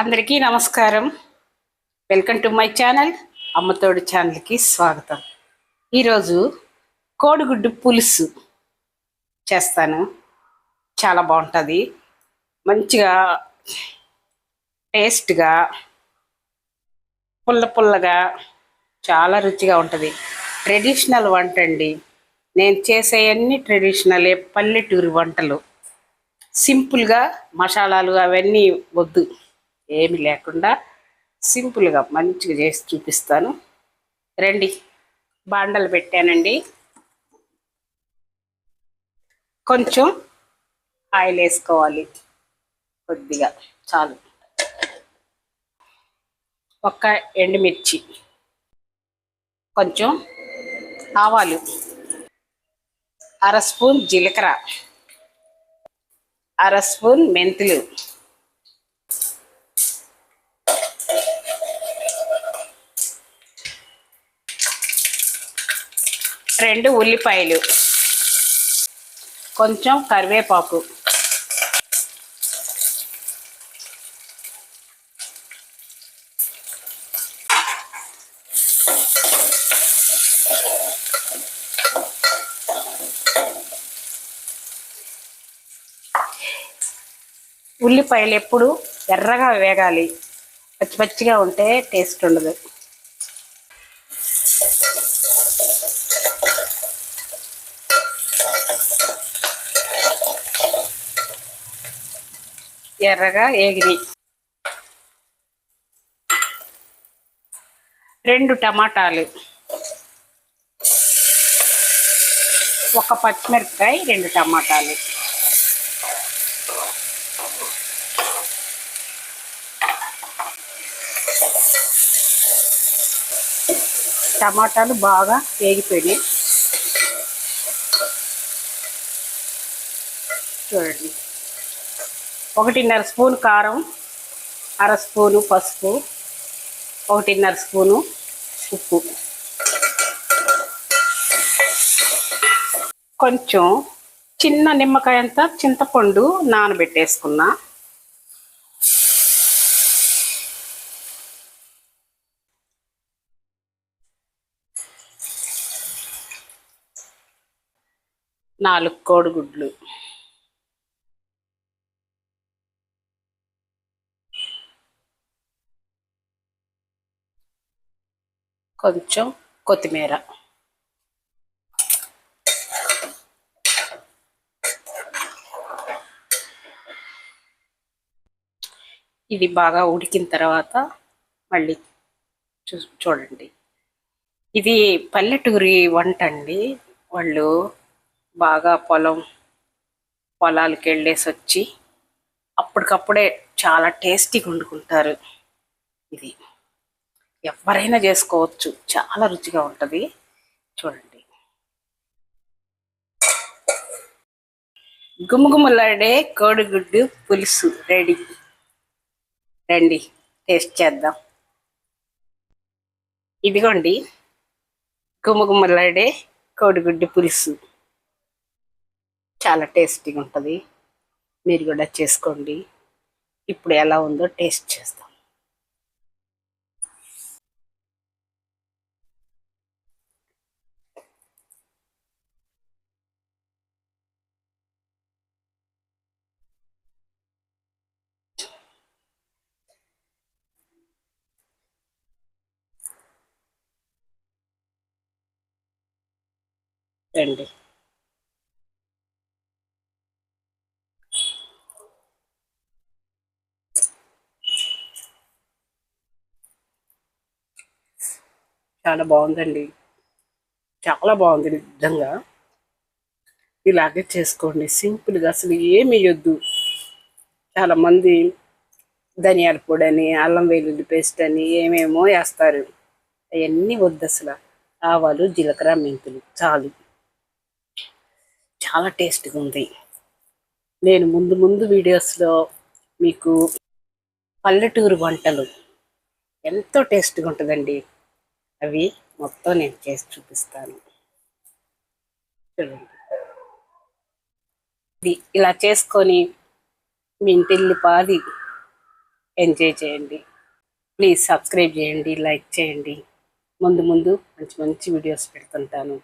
అందరికీ నమస్కారం. Welcome to my channel. అమ్మతోడు ఛానల్కి స్వాగతం. ఈరోజు కోడిగుడ్డు పులుసు చేస్తాను. చాలా బాగుంటుంది. మంచిగా టేస్ట్గా పుల్లగా చాలా రుచిగా ఉంటుంది. ట్రెడిషనల్ వంట అండి. నేను చేసేవన్నీ ట్రెడిషనలే, పల్లెటూరు వంటలు. సింపుల్గా మసాలాలు అవన్నీ వద్దు, ఏమి లేకుండా సింపుల్గా మంచిగా చేసి చూపిస్తాను. రండి. బాండలు పెట్టానండి. కొంచెం ఆయిల్ వేసుకోవాలి, కొద్దిగా చాలు. ఒక్క ఎండుమిర్చి, కొంచెం ఆవాలు, అర స్పూన్ జీలకర్ర, అర స్పూన్ మెంతులు, 2 ఉల్లిపాయలు, కొంచెం కరివేపాకు, ఉల్లిపాయలు ఎప్పుడు ఎర్రగా వేగాలి, పచ్చిగా ఉంటే టేస్ట్ ఉండదు. ఎర్రగా ఏగిరి 2 టమాటాలు, ఒక పచ్చిమిరపకాయ, 2 టమాటాలు, టమాటాలు బాగా వేగిపోయినాయి. చూడండి. 1.5 స్పూన్ కారం, అర స్పూను పసుపు, 1.5 స్పూను ఉప్పు, కొంచెం చిన్న నిమ్మకాయ అంతా చింతపండు నానబెట్టేసుకున్నా. నాలుగు కోడిగుడ్లు, కొంచెం కొత్తిమీర, ఇది బాగా ఉడికిన తర్వాత మళ్ళీ చూడండి. ఇది పల్లెటూరి వంట అండి. వాళ్ళు బాగా పొలాలకు వెళ్ళేసి వచ్చి అప్పటికప్పుడే చాలా టేస్టీగా వండుకుంటారు. ఇది ఎవరైనా చేసుకోవచ్చు, చాలా రుచిగా ఉంటుంది. చూడండి. గుమగుమలాడే కోడిగుడ్డు పులుసు రెడీ. రండి, టేస్ట్ చేద్దాం. ఇదిగోండి గుమగుమలాడే కోడిగుడ్డు పులుసు. చాలా టేస్టీగా ఉంటుంది. మీరు కూడా చేసుకోండి. ఇప్పుడు ఎలా ఉందో టేస్ట్ చేస్తాం. రండి. చాలా బాగుందండి. చాలా బాగుంది నిజంగా. ఇలాగే చేసుకోండి సింపుల్గా, అసలు ఏమి వేయొద్దు. చాలామంది ధనియాల పొడి అని, అల్లం వెల్లుల్లి పేస్ట్ అని ఏమేమో వేస్తారు. అవన్నీ వద్దు అసలు. ఆవాలు, జీలకర్ర, మెంతులు చాలు. చాలా టేస్ట్గా ఉంది. నేను ముందు వీడియోస్లో మీకు పల్లెటూరు వంటలు ఎంతో టేస్ట్గా ఉంటుందండి, అవి మొత్తం నేను చేసి చూపిస్తాను. చూడండి. ఇది ఇలా చేసుకొని మీ ఇంటిల్లి పాది ఎంజాయ్ చేయండి. ప్లీజ్ సబ్స్క్రైబ్ చేయండి, లైక్ చేయండి. ముందు ముందు మంచి మంచి వీడియోస్ పెడుతుంటాను.